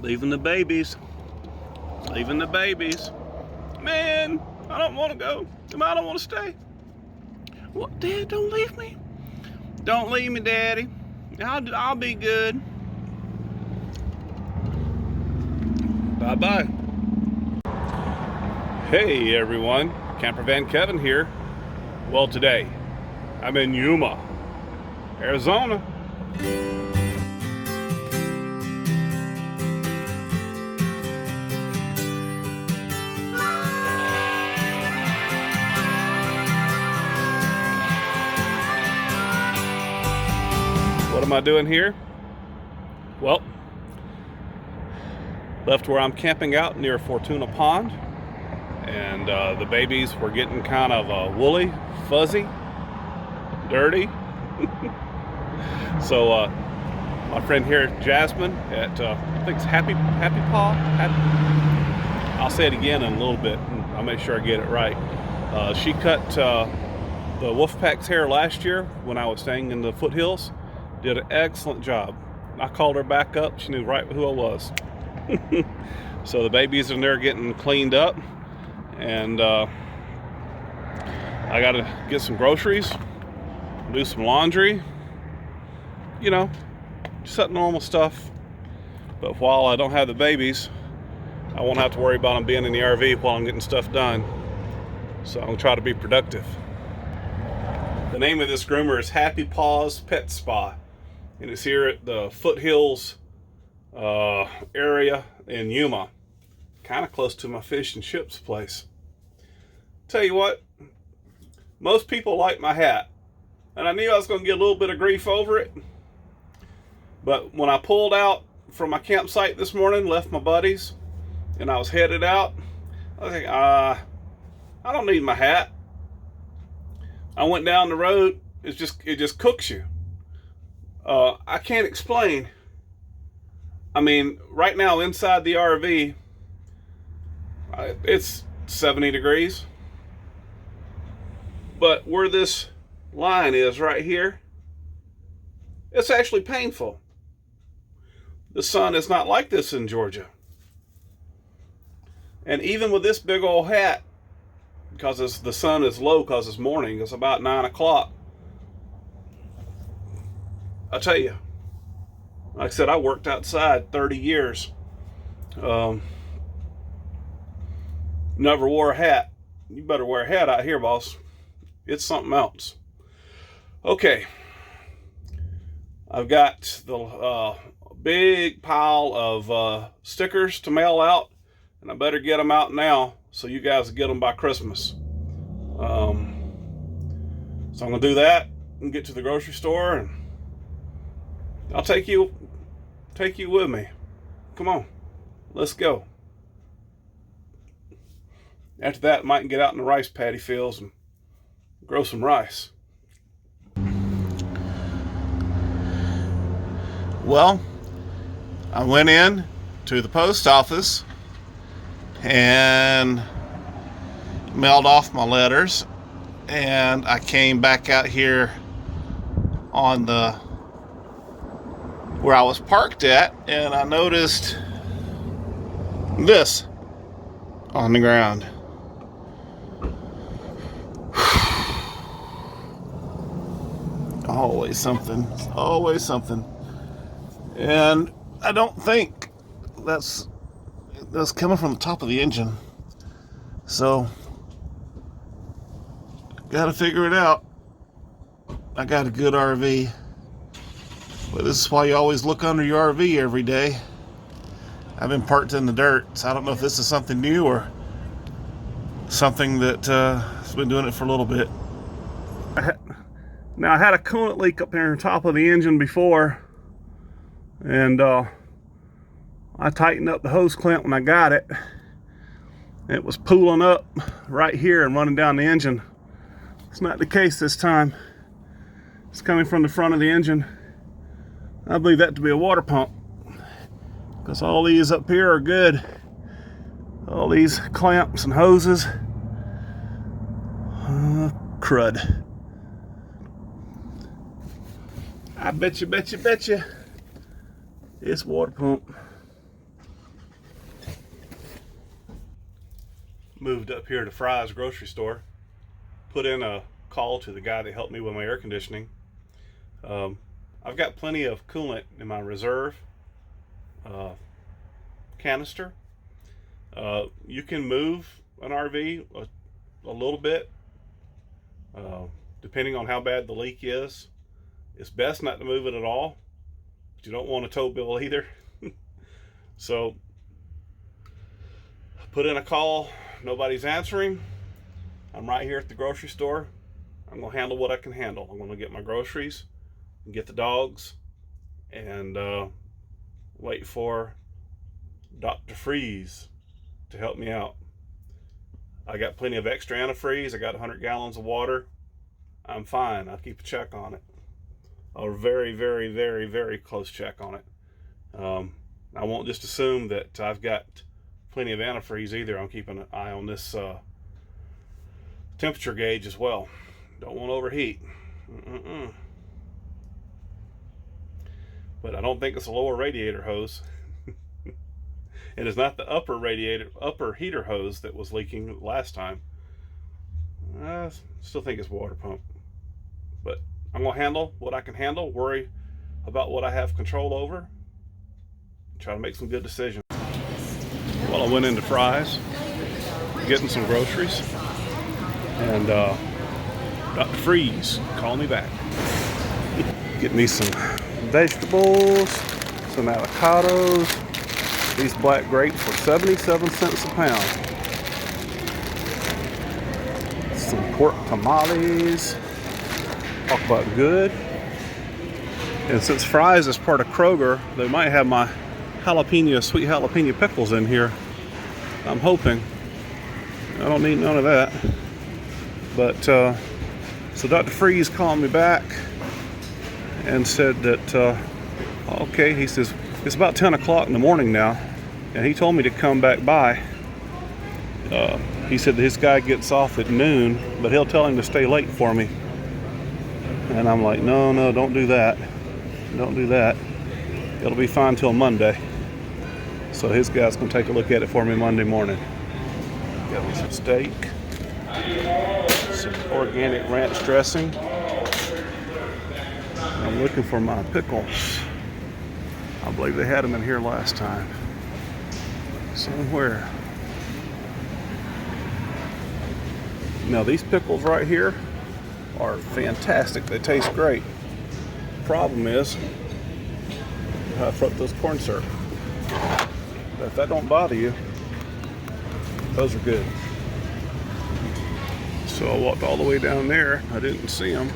Leaving the babies. Leaving the babies. Man, I don't want to go. I don't want to stay. What, Dad? Don't leave me. Don't leave me, Daddy. I'll be good. Bye-bye. Hey, everyone. Campervan Kevin here. Well, today, I'm in Yuma, Arizona. What am I doing here? Well, left where I'm camping out near Fortuna Pond, and the babies were getting kind of woolly, fuzzy, dirty. So my friend here, Jasmine, at I think it's Happy Paw. I'll say it again in a little bit. I'll make sure I get it right. She cut the Woof Pack's hair last year when I was staying in the foothills. Did an excellent job. I called her back up. She knew right who I was. So the babies are in there getting cleaned up, and I gotta get some groceries, do some laundry, you know, just that normal stuff. But while I don't have the babies, I won't have to worry about them being in the RV while I'm getting stuff done. So I'm gonna try to be productive. The name of this groomer is Happy Paws Pet Spa, and it's here at the foothills area in Yuma, kind of close to my fish and chips place. Tell you what, most people like my hat, and I knew I was going to get a little bit of grief over it, but when I pulled out from my campsite this morning, left my buddies, and I was headed out, I was like, I don't need my hat. I went down the road. It just cooks you. I can't explain. I mean, right now inside the RV, it's 70 degrees. But where this line is right here, it's actually painful. The sun is not like this in Georgia. And even with this big old hat, because the sun is low because it's morning, it's about 9 o'clock. I tell you, like I said, I worked outside 30 years. Never wore a hat. You better wear a hat out here, boss. It's something else. Okay. I've got the big pile of stickers to mail out, and I better get them out now so you guys get them by Christmas. So I'm going to do that and get to the grocery store, and I'll take you with me. Come on, let's go. After that, I might get out in the rice paddy fields and grow some rice. Well, I went in to the post office and mailed off my letters, and I came back out here on the where I was parked at, and I noticed this on the ground. Always something, always something. And I don't think that's coming from the top of the engine. So gotta figure it out. I got a good RV. But this is why you always look under your RV every day. I've been parked in the dirt, so I don't know if this is something new or something that has been doing it for a little bit. Now, I had a coolant leak up here on top of the engine before, and I tightened up the hose clamp when I got it. It was pooling up right here and running down the engine. It's not the case this time. It's coming from the front of the engine. I believe that to be a water pump, because all these up here are good. All these clamps and hoses. Crud. I bet you. It's water pump. moved up here to Fry's grocery store, put in a call to the guy that helped me with my air conditioning. I've got plenty of coolant in my reserve canister. You can move an RV a little bit, depending on how bad the leak is. It's best not to move it at all, but you don't want a tow bill either. So put in a call, nobody's answering. I'm right here at the grocery store. I'm gonna handle what I can handle. I'm gonna get my groceries and get the dogs and wait for Dr. Freeze to help me out. I got plenty of extra antifreeze. I got 100 gallons of water. I'm fine. I'll keep a check on it. A very, very, very, very close check on it. I won't just assume that I've got plenty of antifreeze either. I'm keeping an eye on this temperature gauge as well. Don't want to overheat. But I don't think it's a lower radiator hose. It is not the upper heater hose that was leaking last time. I still think it's water pump. But I'm gonna handle what I can handle, worry about what I have control over, and try to make some good decisions. Well, I went into Fry's, getting some groceries, and Dr. Freeze called me back. Get me some vegetables, some avocados. These black grapes were 77 cents a pound. Some pork tamales. Talk about good. And since Fry's is part of Kroger, they might have my sweet jalapeno pickles in here. I'm hoping. I don't need none of that. But, so Dr. Freeze called me back and said that, okay, he says, it's about 10 o'clock in the morning now, and he told me to come back by. He said that his guy gets off at noon, but he'll tell him to stay late for me. And I'm like, no, don't do that. Don't do that. It'll be fine till Monday. So his guy's gonna take a look at it for me Monday morning. Got me some steak, some organic ranch dressing. I'm looking for my pickles. I believe they had them in here last time. Somewhere. Now these pickles right here are fantastic. They taste great. Problem is, high fructose corn syrup. But if that don't bother you, those are good. So I walked all the way down there. I didn't see them.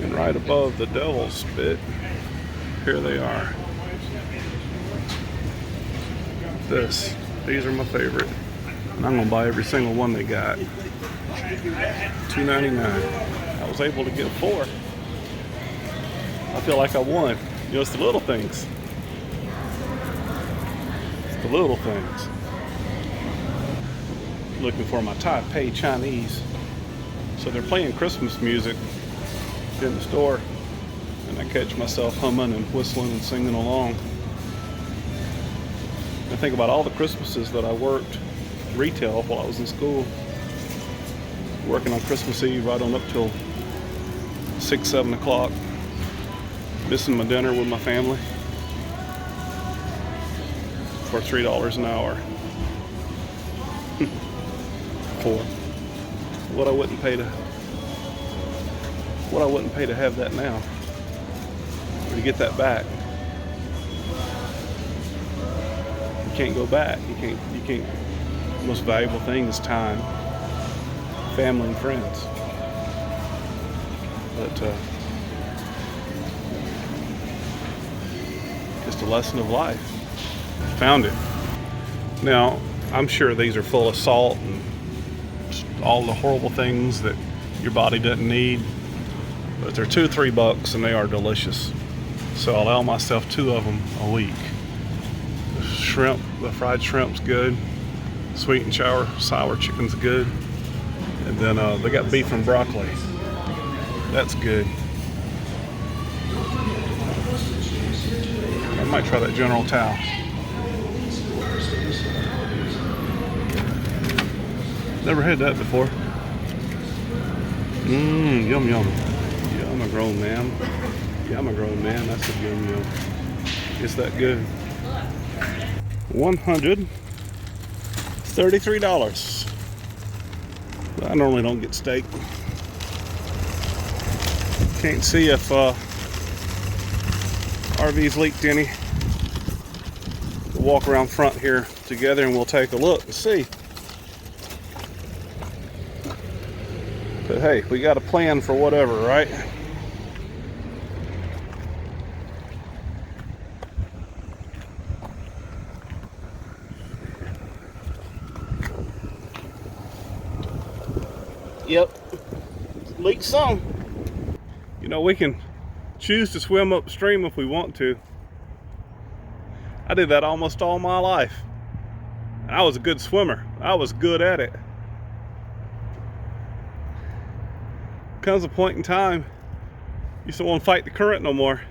And right above the devil's spit, here they are. These are my favorite, and I'm gonna buy every single one they got. $2.99. I was able to get 4. I feel like I won. You know, it's the little things. It's the little things. Looking for my Taipei Chinese. So they're playing Christmas music in the store, and I catch myself humming and whistling and singing along. I think about all the Christmases that I worked retail while I was in school, working on Christmas Eve right on up till 6, 7 o'clock, missing my dinner with my family for $3 an hour. For what I wouldn't pay to have that now, or to get that back. You can't go back. You can't. The most valuable thing is time, family, and friends. But just a lesson of life. Found it. Now, I'm sure these are full of salt and all the horrible things that your body doesn't need, but they're $2-3 and they are delicious. So I allow myself 2 of them a week. The fried shrimp's good. Sweet and sour chicken's good. And then they got beef and broccoli. That's good. I might try that General Tao. Never had that before. Mmm, yum yum. Yeah, I'm a grown man. Yeah, I'm a grown man. That's a yum yum. It's that good. $133. I normally don't get steak. Can't see if RV's leaked any. We'll walk around front here together and we'll take a look and see. But hey, we got a plan for whatever, right? Yep, leaked some. You know, we can choose to swim upstream if we want to. I did that almost all my life. And I was a good swimmer. I was good at it. Comes a point in time, you still won't fight the current no more.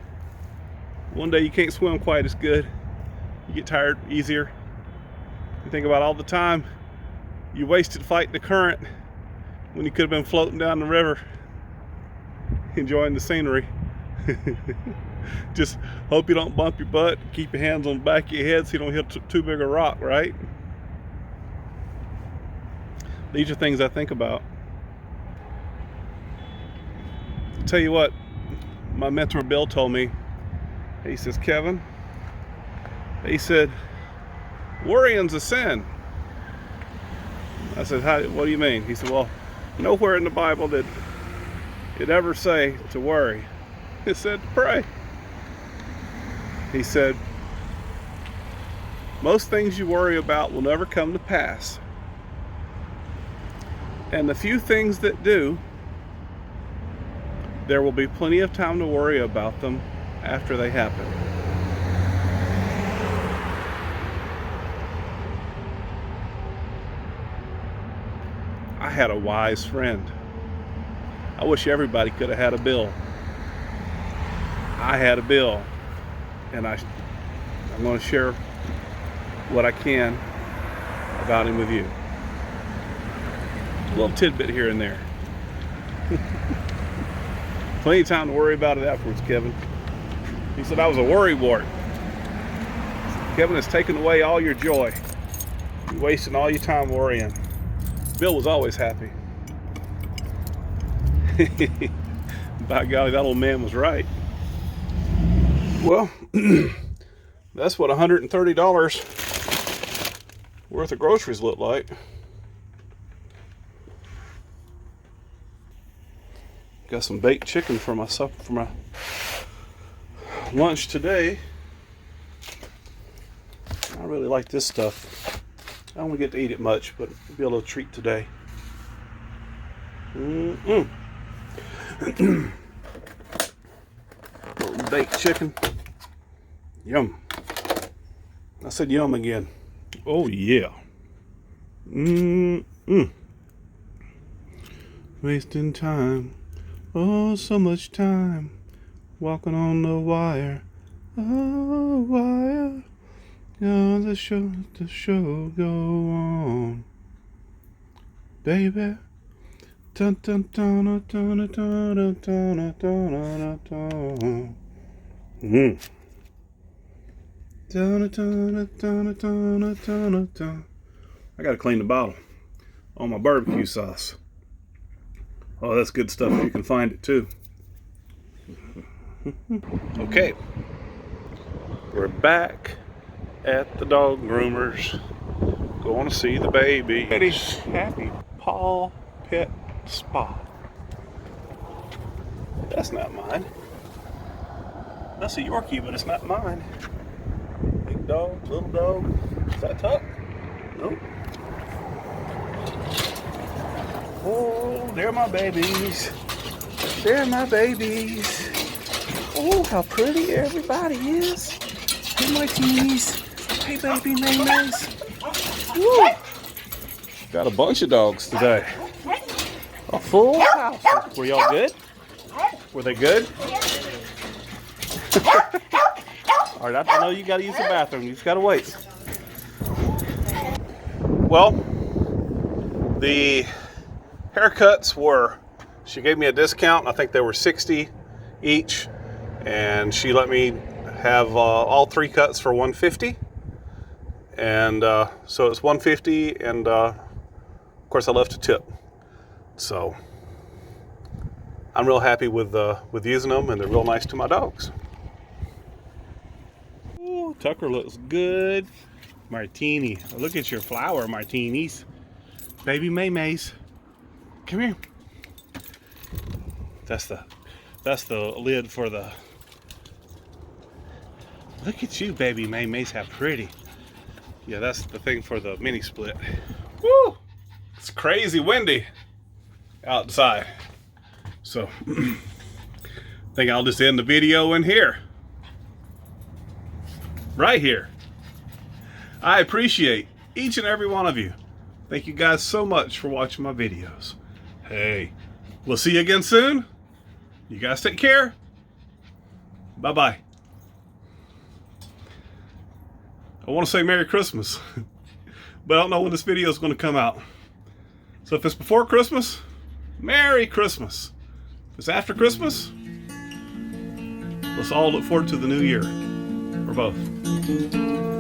One day you can't swim quite as good. You get tired easier. You think about all the time you wasted fighting the current when you could have been floating down the river, enjoying the scenery. Just hope you don't bump your butt. Keep your hands on the back of your head so you don't hit too big a rock, right? These are things I think about. I'll tell you what, my mentor Bill told me. He says, Kevin, he said, worrying's a sin. I said, what do you mean? He said, well, nowhere in the Bible did it ever say to worry. It said to pray. He said, most things you worry about will never come to pass. And the few things that do, there will be plenty of time to worry about them after they happen. I had a wise friend. I wish everybody could have had a Bill. I had a Bill, and I'm going to share what I can about him with you. A little tidbit here and there. Plenty of time to worry about it afterwards, Kevin. He said I was a worry wart. Kevin has taken away all your joy. You're wasting all your time worrying. Bill was always happy. By golly, that old man was right. Well, that's what $130 worth of groceries look like. Got some baked chicken for my supper, for my lunch today. I really like this stuff. I don't get to eat it much, but it'll be a little treat today. Little baked chicken. Yum. I said yum again. Oh yeah. Wasting time. Oh, so much time. Walking on the wire. Oh, wire. Oh, the show go on. Baby. Dun dun dun dun dun dun dun dun dun dun. I gotta clean the bottle on my barbecue sauce. Oh, that's good stuff if you can find it too. Okay, we're back at the dog groomers. Going to see the baby. Eddie's Happy Paw Pet Spa. That's not mine. That's a Yorkie, but it's not mine. Big dog, little dog. Is that Tuck? Nope. Oh, they're my babies. They're my babies. Oh, how pretty everybody is. Hey, Martinis. Hey, baby MaeMaes. Woo! Got a bunch of dogs today. A full house. Were y'all good? Were they good? All right, I know you got to use the bathroom. You just got to wait. Well, The haircuts were, she gave me a discount. I think they were $60 each, and she let me have all 3 cuts for $150. And so it's $150, and of course I left a tip. So I'm real happy with using them, and they're real nice to my dogs. Ooh, Tucker looks good. Martini, look at your flower martinis. Baby MaeMaes, come here. That's the lid for the. Look at you, baby MaeMaes, how pretty. Yeah, that's the thing for the mini split. Woo! It's crazy windy outside. So, I think I'll just end the video in here. Right here. I appreciate each and every one of you. Thank you guys so much for watching my videos. Hey, we'll see you again soon. You guys take care. Bye-bye. I want to say Merry Christmas, but I don't know when this video is going to come out. So if it's before Christmas, Merry Christmas. If it's after Christmas, let's all look forward to the new year, or both.